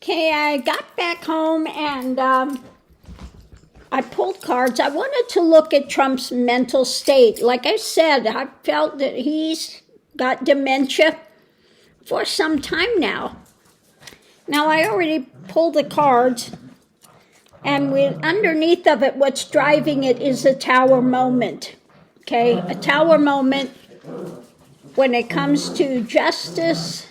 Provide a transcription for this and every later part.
Okay, I got back home and I pulled cards. I wanted to look at Trump's mental state. Like I said, I felt that he's got dementia for some time now. Now, I already pulled the cards, and underneath of it, what's driving it is a tower moment. Okay, a tower moment when it comes to justice,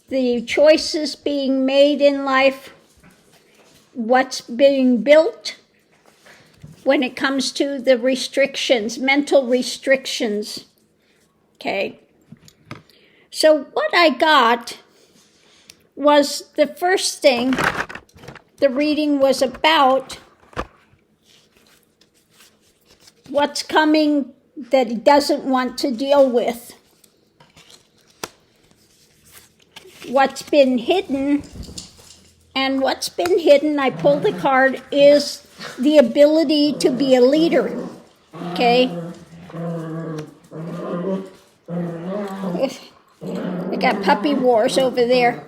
the choices being made in life, what's being built, when it comes to the restrictions, mental restrictions. Okay. So what I got was the first thing the reading was about what's coming that he doesn't want to deal with. What's been hidden, and what's been hidden, I pulled the card, is the ability to be a leader, okay? I got puppy wars over there.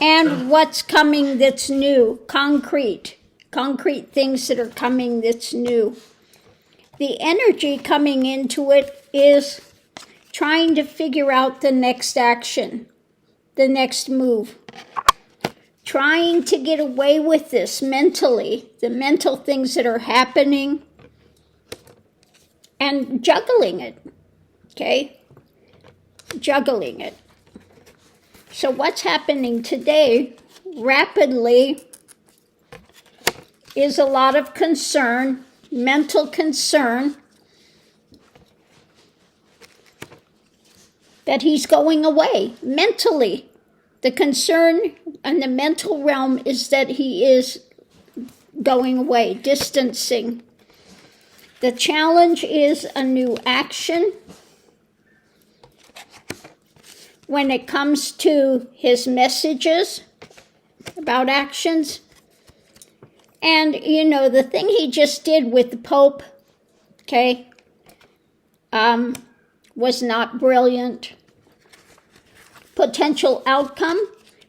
And what's coming that's new, concrete things that are coming that's new. The energy coming into it is trying to figure out the next action, the next move. Trying to get away with this mentally, the mental things that are happening, and juggling it, okay? Juggling it. So what's happening today, rapidly, is a lot of concern, mental concern, that he's going away mentally. The concern in the mental realm is that he is going away, distancing. The challenge is a new action. When it comes to his messages about actions. And, you know, the thing he just did with the Pope, okay, was not brilliant. Potential outcome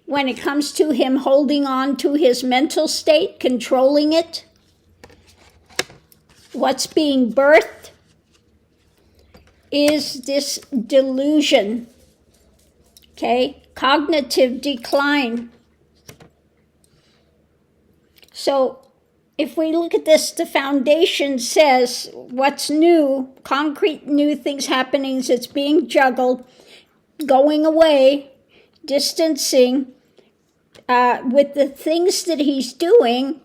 when it comes to him holding on to his mental state, controlling it. What's being birthed is this delusion, okay, cognitive decline. So if we look at this, the foundation says what's new, concrete new things happening, it's being juggled, going away, distancing with the things that he's doing,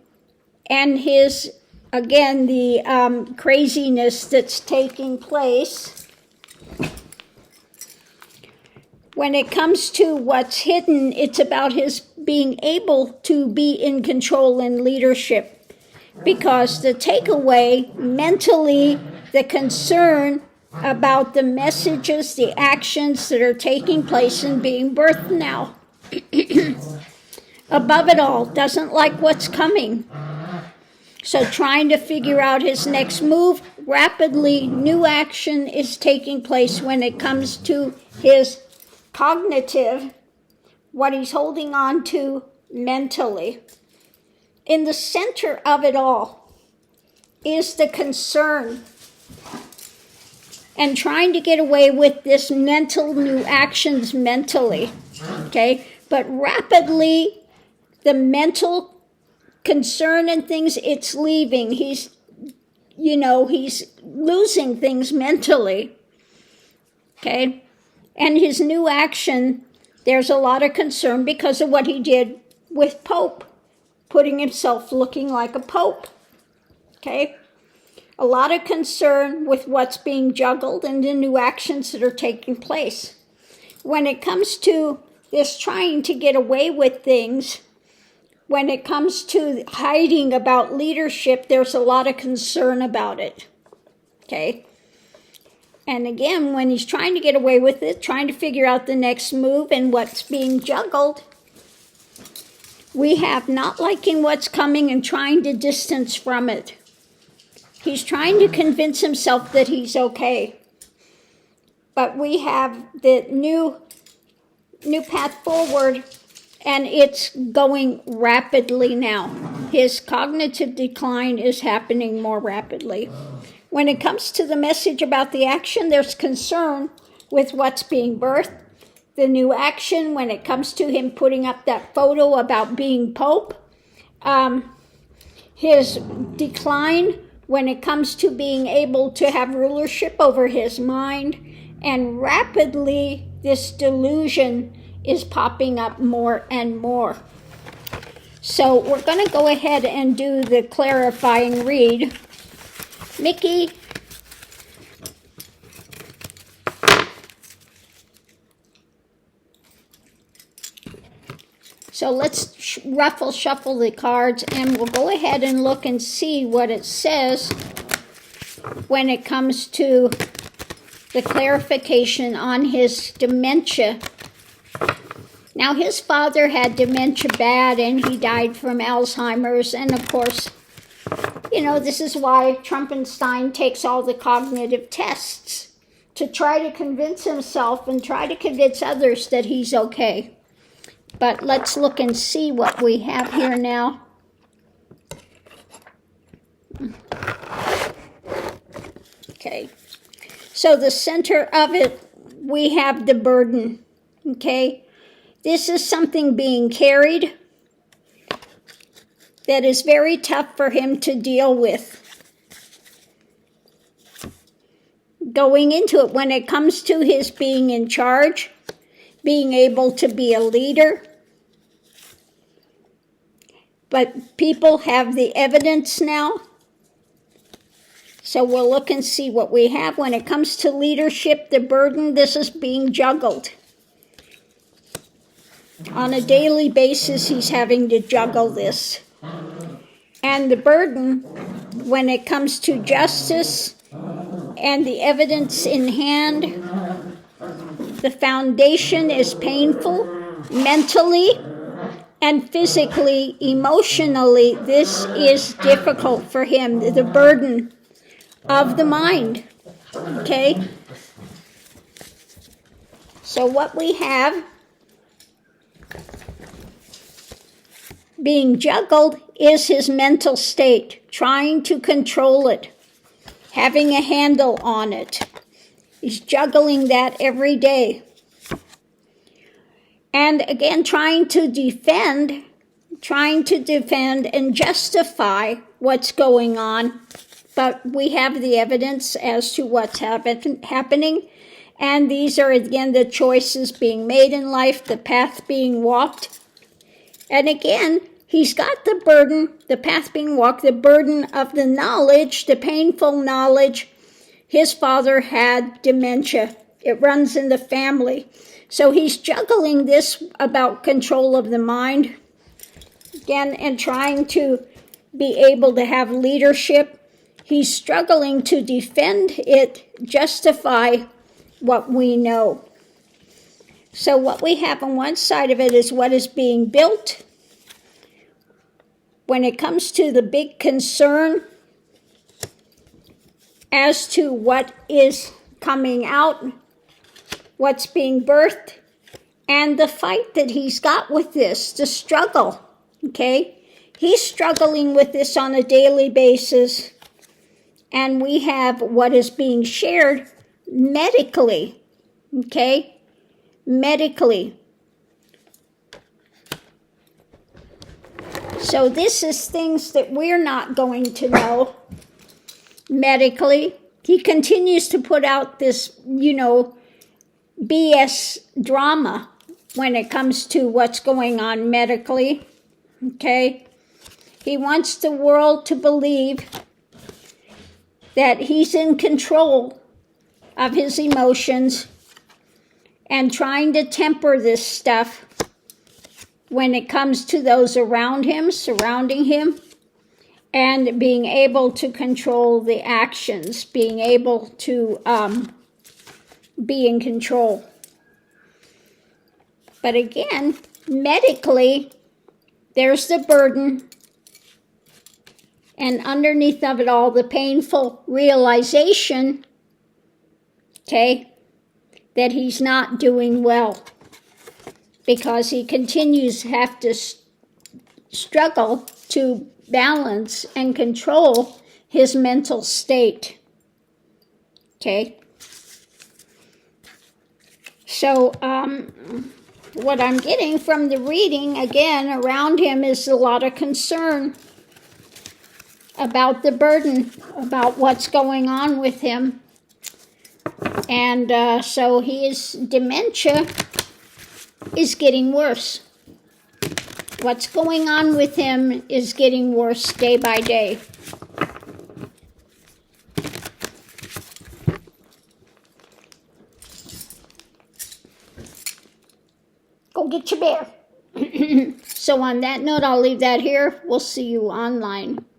and his, again, the craziness that's taking place. When it comes to what's hidden, it's about his being able to be in control and leadership. Because the takeaway, mentally, the concern about the messages, the actions that are taking place and being birthed now. Above it all, doesn't like what's coming. So trying to figure out his next move, rapidly new action is taking place when it comes to his cognitive, what he's holding on to mentally. In the center of it all is the concern and trying to get away with this mental new actions mentally, okay? But rapidly, the mental concern and things, it's leaving. He's losing things mentally, okay? And his new action, there's a lot of concern because of what he did with Pope, putting himself looking like a Pope, okay? A lot of concern with what's being juggled and the new actions that are taking place. When it comes to this trying to get away with things, when it comes to hiding about leadership, there's a lot of concern about it, okay? And again, when he's trying to get away with it, trying to figure out the next move and what's being juggled, we have not liking what's coming and trying to distance from it. He's trying to convince himself that he's okay. But we have the new path forward And it's going rapidly now. His cognitive decline is happening more rapidly. When it comes to the message about the action, there's concern with what's being birthed. The new action, when it comes to him putting up that photo about being Pope. His decline when it comes to being able to have rulership over his mind. And rapidly, this delusion is popping up more and more. So we're going to go ahead and do the clarifying read. Mickey. So let's shuffle the cards, and we'll go ahead and look and see what it says when it comes to the clarification on his dementia. Now, his father had dementia bad, and he died from Alzheimer's. And of course, you know, this is why Trumpenstein takes all the cognitive tests to try to convince himself and try to convince others that he's okay. But let's look and see what we have here now. Okay. So the center of it, we have the burden. Okay. This is something being carried that is very tough for him to deal with. Going into it, when it comes to his being in charge, being able to be a leader. But people have the evidence now. So we'll look and see what we have. When it comes to leadership, the burden, this is being juggled. On a daily basis, he's having to juggle this. And the burden, when it comes to justice and the evidence in hand, the foundation is painful, mentally and physically, emotionally. This is difficult for him, the burden of the mind. Okay? So what we have being juggled is his mental state, trying to control it, having a handle on it. He's juggling that every day. And again, trying to defend and justify what's going on. But we have the evidence as to what's happening. And these are, again, the choices being made in life, the path being walked. And again, he's got the burden, the path being walked, the burden of the knowledge, the painful knowledge. His father had dementia. It runs in the family. So he's juggling this about control of the mind, again, and trying to be able to have leadership. He's struggling to defend it, justify what we know. So what we have on one side of it is what is being built. When it comes to the big concern as to what is coming out, what's being birthed, and the fight that he's got with this, the struggle, okay? He's struggling with this on a daily basis, and we have what is being shared medically, okay? Medically. So this is things that we're not going to know medically. He continues to put out this, BS drama when it comes to what's going on medically, okay? He wants the world to believe that he's in control of his emotions and trying to temper this stuff when it comes to those around him, surrounding him, and being able to control the actions, being able to be in control. But again, medically, there's the burden, and underneath of it all, the painful realization, okay, that he's not doing well. because he continues to have to struggle to balance and control his mental state. Okay? So, what I'm getting from the reading, again, around him is a lot of concern about the burden, about what's going on with him. And so his dementia is getting worse. What's going on with him is getting worse day by day. Go get your bear. So on that note, I'll leave that here. We'll see you online.